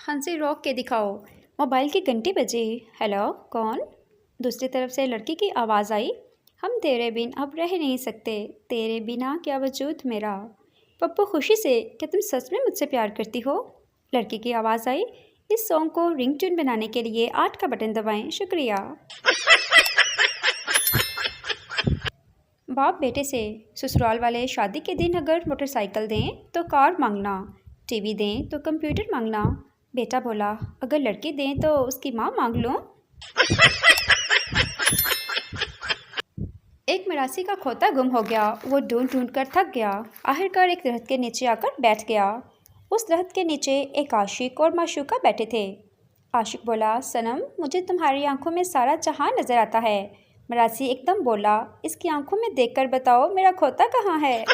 हंसी रोक के दिखाओ। मोबाइल के घंटे बजे। हेलो, कौन? दूसरी तरफ से लड़की की आवाज़ आई। हम तेरे बिन अब रह नहीं सकते, तेरे बिना क्या वजूद मेरा। पप्पू खुशी से, क्या तुम सच में मुझसे प्यार करती हो? लड़की की आवाज़ आई। इस सॉन्ग को रिंगटोन बनाने के लिए 8 का बटन दबाएं, शुक्रिया। बाप बेटे से, ससुराल वाले शादी के दिन अगर मोटरसाइकिल दें तो कार मांगना, टीवी दें तो कंप्यूटर मांगना। बेटा बोला, अगर लड़की दें तो उसकी माँ मांग लूं। एक मरासी का खोता गुम हो गया। वो ढूंढ ढूंढ कर थक गया। आखिरकार एक दरख्त के नीचे आकर बैठ गया। उस दरख्त के नीचे एक आशिक और माशूका बैठे थे। आशिक बोला, सनम, मुझे तुम्हारी आंखों में सारा जहां नजर आता है। मरासी एकदम बोला, इसकी आंखों में देखकर बताओ मेरा खोता कहाँ है।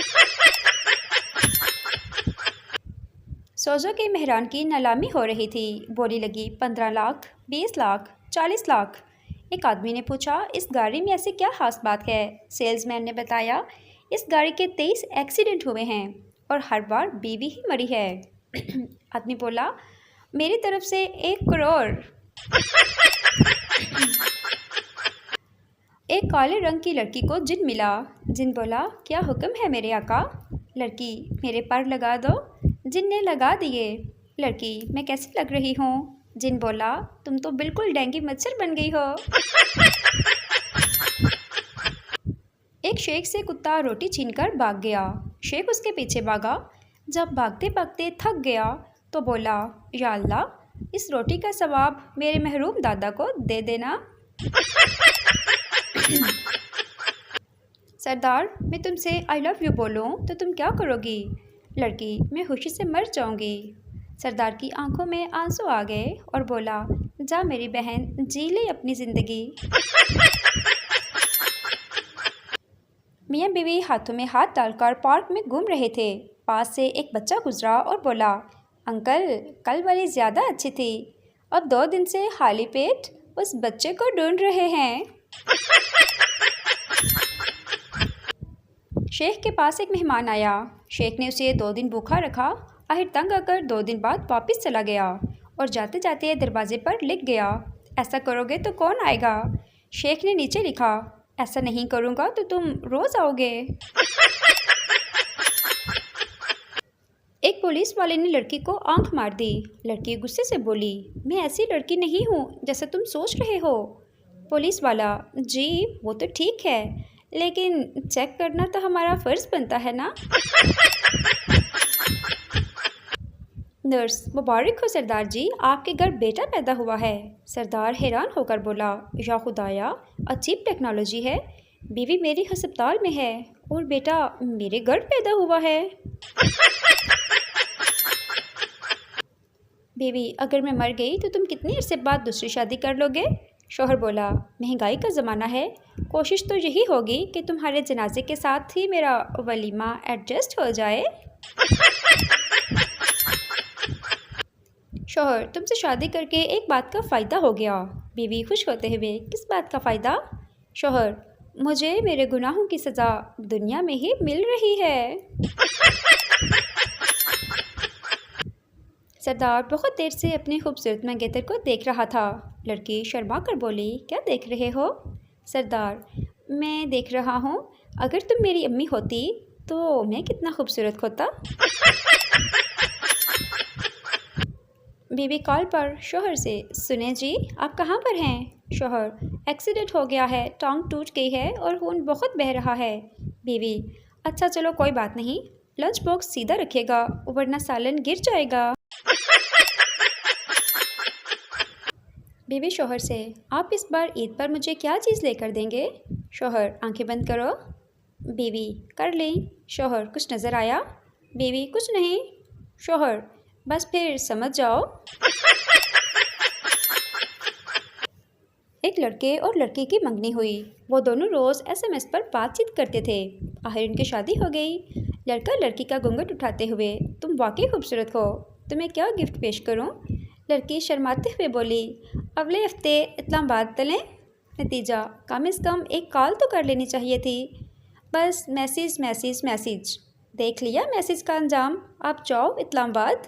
सोजो के मेहरान की नीलामी हो रही थी। बोली लगी, 15 लाख, 20 लाख, 40 लाख। एक आदमी ने पूछा, इस गाड़ी में ऐसी क्या खास बात है? सेल्समैन ने बताया, इस गाड़ी के 23 एक्सीडेंट हुए हैं और हर बार बीवी ही मरी है। आदमी बोला, मेरी तरफ से 1 करोड़। एक काले रंग की लड़की को जिन मिला। जिन बोला, क्या हुक्म है मेरे आका? लड़की, मेरे पर लगा दो। जिन ने लगा दिए। लड़की, मैं कैसी लग रही हूँ? जिन बोला, तुम तो बिल्कुल डेंगू मच्छर बन गई हो। एक शेख से कुत्ता रोटी छीनकर भाग गया। शेख उसके पीछे भागा। जब भागते भागते थक गया तो बोला, या अल्लाह, इस रोटी का सवाब मेरे महरूम दादा को दे देना। सरदार, मैं तुमसे आई लव यू बोलूं तो तुम क्या करोगी? लड़की, मैं खुशी से मर जाऊंगी। सरदार की आंखों में आंसू आ गए और बोला, जा मेरी बहन, जी ले अपनी ज़िंदगी। मियाँ बीवी हाथों में हाथ डालकर पार्क में घूम रहे थे। पास से एक बच्चा गुजरा और बोला, अंकल, कल वाली ज़्यादा अच्छी थी। अब 2 दिन से खाली पेट उस बच्चे को ढूंढ रहे हैं। शेख के पास एक मेहमान आया। शेख ने उसे 2 दिन भूखा रखा। आखिर तंग आकर 2 दिन बाद वापस चला गया और जाते जाते दरवाजे पर लिख गया, ऐसा करोगे तो कौन आएगा? शेख ने नीचे लिखा, ऐसा नहीं करूँगा तो तुम रोज़ आओगे। एक पुलिस वाले ने लड़की को आंख मार दी। लड़की गुस्से से बोली, मैं ऐसी लड़की नहीं हूँ जैसा तुम सोच रहे हो। पुलिस वाला, जी वो तो ठीक है, लेकिन चेक करना तो हमारा फ़र्ज़ बनता है ना। नर्स, मुबारक हो सरदार जी, आपके घर बेटा पैदा हुआ है। सरदार हैरान होकर बोला, या खुदाया, अजीब टेक्नोलॉजी है। बीवी मेरी अस्पताल में है और बेटा मेरे घर पैदा हुआ है। बीवी, अगर मैं मर गई तो तुम कितने अरसे बाद दूसरी शादी कर लोगे? शौहर बोला, महंगाई का ज़माना है, कोशिश तो यही होगी कि तुम्हारे जनाजे के साथ ही मेरा वलीमा एडजस्ट हो जाए। शौहर, तुमसे शादी करके एक बात का फ़ायदा हो गया। बीवी खुश होते हुए, किस बात का फ़ायदा? शौहर, मुझे मेरे गुनाहों की सज़ा दुनिया में ही मिल रही है। सरदार बहुत देर से अपने खूबसूरत मंगेतर को देख रहा था। लड़की शर्मा कर बोली, क्या देख रहे हो? सरदार, मैं देख रहा हूँ, अगर तुम मेरी अम्मी होती तो मैं कितना खूबसूरत होता। बीवी कॉल पर शौहर से, सुने जी, आप कहाँ पर हैं? शौहर, एक्सीडेंट हो गया है, टांग टूट गई है और खून बहुत बह रहा है। बीवी, अच्छा चलो कोई बात नहीं, लंच बॉक्स सीधा रखिएगा वरना सालन गिर जाएगा। बीवी शौहर से, आप इस बार ईद पर मुझे क्या चीज़ लेकर देंगे? शौहर, आंखें बंद करो। बीवी, कर लें। शौहर, कुछ नज़र आया? बीवी, कुछ नहीं। शौहर, बस फिर समझ जाओ। एक लड़के और लड़की की मंगनी हुई। वो दोनों रोज़ SMS पर बातचीत करते थे। आखिर उनकी शादी हो गई। लड़का लड़की का घूंघट उठाते हुए, तुम वाकई खूबसूरत हो, तुम्हें क्या गिफ्ट पेश करूं? लड़की शर्माते हुए बोली, अगले हफ्ते इस्लामाबाद चलें। नतीजा, कम से कम एक कॉल तो कर लेनी चाहिए थी। बस मैसेज मैसेज मैसेज। देख लिया मैसेज का अंजाम, आप जाओ इस्लामाबाद।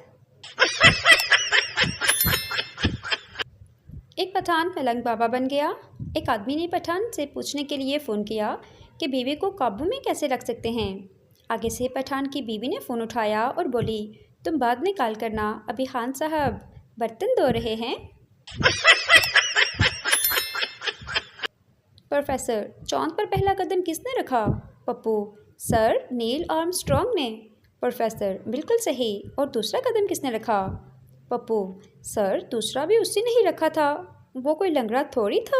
पठान पलंग बाबा बन गया। एक आदमी ने पठान से पूछने के लिए फ़ोन किया कि बीवी को काबू में कैसे रख सकते हैं। आगे से पठान की बीवी ने फ़ोन उठाया और बोली, तुम बाद में कॉल करना, अभी खान साहब बर्तन धो रहे हैं। प्रोफेसर, चांद पर पहला कदम किसने रखा? पप्पू, सर नील आर्मस्ट्रॉन्ग ने। प्रोफेसर, बिल्कुल सही। और दूसरा कदम किसने रखा? पप्पू, सर दूसरा भी उसी ने ही रखा था, वो कोई लंगड़ा थोड़ी था।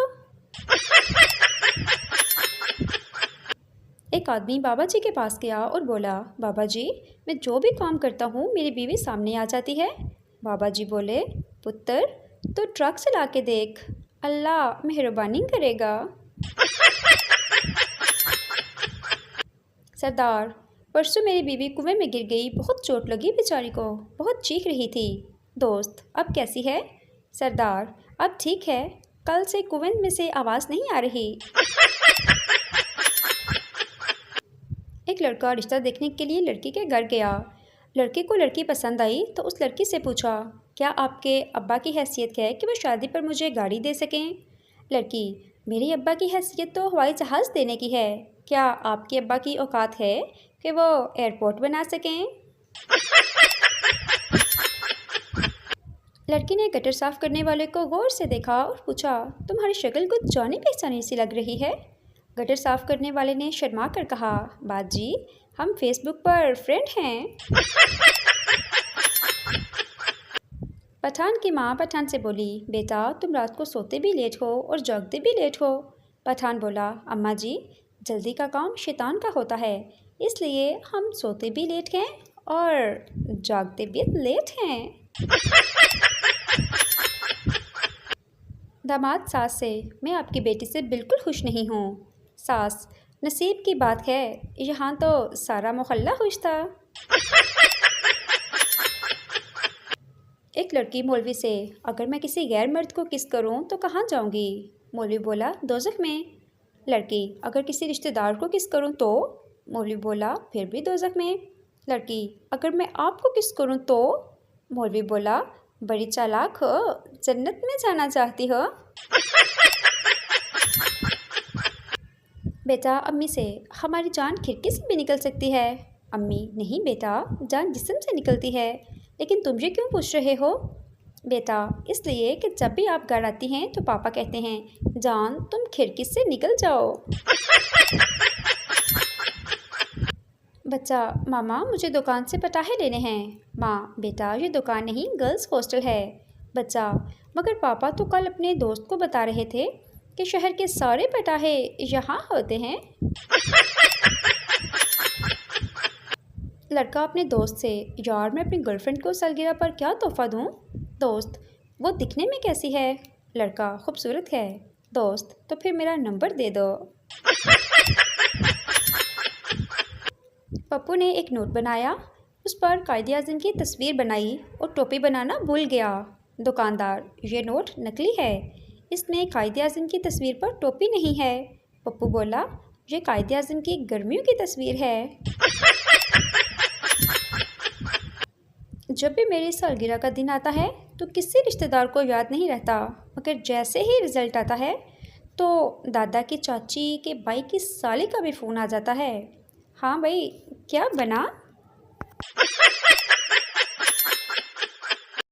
एक आदमी बाबा जी के पास गया और बोला, बाबा जी मैं जो भी काम करता हूँ मेरी बीवी सामने आ जाती है। बाबा जी बोले, पुत्र तो ट्रक चला के देख, अल्लाह मेहरबानी करेगा। सरदार, परसों मेरी बीवी कुएं में गिर गई, बहुत चोट लगी बेचारी को, बहुत चीख रही थी। दोस्त, अब कैसी है? सरदार, अब ठीक है, कल से कुएं में से आवाज़ नहीं आ रही। एक लड़का रिश्ता देखने के लिए लड़की के घर गया। लड़के को लड़की पसंद आई तो उस लड़की से पूछा, क्या आपके अब्बा की हैसियत है कि वो शादी पर मुझे गाड़ी दे सकें? लड़की, मेरे अब्बा की हैसियत तो हवाई जहाज़ देने की है, क्या आपके अब्बा की औकात है कि वो एयरपोर्ट बना सकें? लड़की ने गटर साफ़ करने वाले को गौर से देखा और पूछा, तुम्हारी शक्ल कुछ जानी पहचानी सी लग रही है। गटर साफ़ करने वाले ने शर्मा कर कहा, बाजी हम फेसबुक पर फ्रेंड हैं। पठान की माँ पठान से बोली, बेटा तुम रात को सोते भी लेट हो और जागते भी लेट हो। पठान बोला, अम्मा जी जल्दी का काम शैतान का होता है, इसलिए हम सोते भी लेट हैं और जागते भी लेट हैं। दामाद सास से, मैं आपकी बेटी से बिल्कुल खुश नहीं हूँ। सास, नसीब की बात है, यहाँ तो सारा मोहल्ला खुश था। एक लड़की मौलवी से, अगर मैं किसी गैर मर्द को किस करूँ तो कहाँ जाऊँगी? मौलवी बोला, दोज़ख में। लड़की, अगर किसी रिश्तेदार को किस करूँ तो? मौलवी बोला, फिर भी दोज़ख में। लड़की, अगर मैं आपको किस करूँ तो? मौलवी बोला, बड़ी चालाक हो, जन्नत में जाना चाहती हो। बेटा अम्मी से, हमारी जान खिड़की से भी निकल सकती है। अम्मी, नहीं बेटा, जान जिस्म से निकलती है, लेकिन तुम ये क्यों पूछ रहे हो? बेटा, इसलिए कि जब भी आप घर आती हैं तो पापा कहते हैं, जान तुम खिड़की से निकल जाओ। बच्चा, मामा मुझे दुकान से पटाखे लेने हैं। माँ, बेटा ये दुकान नहीं गर्ल्स हॉस्टल है। बच्चा, मगर पापा तो कल अपने दोस्त को बता रहे थे कि शहर के सारे पटाखे यहाँ होते हैं। लड़का अपने दोस्त से, यार मैं अपनी गर्लफ्रेंड को सालगिरह पर क्या तोहफा दूँ? दोस्त, वो दिखने में कैसी है? लड़का, खूबसूरत है। दोस्त, तो फिर मेरा नंबर दे दो। पप्पू ने एक नोट बनाया, उस पर कायदे आज़म की तस्वीर बनाई और टोपी बनाना भूल गया। दुकानदार, ये नोट नकली है, इसमें कायदे आज़म की तस्वीर पर टोपी नहीं है। पप्पू बोला, ये कायदे आज़म की गर्मियों की तस्वीर है। जब भी मेरी सालगिरह का दिन आता है तो किसी रिश्तेदार को याद नहीं रहता, मगर जैसे ही रिज़ल्ट आता है तो दादा की चाची के भाई की साली का भी फ़ोन आ जाता है। हाँ भाई, क्या बना?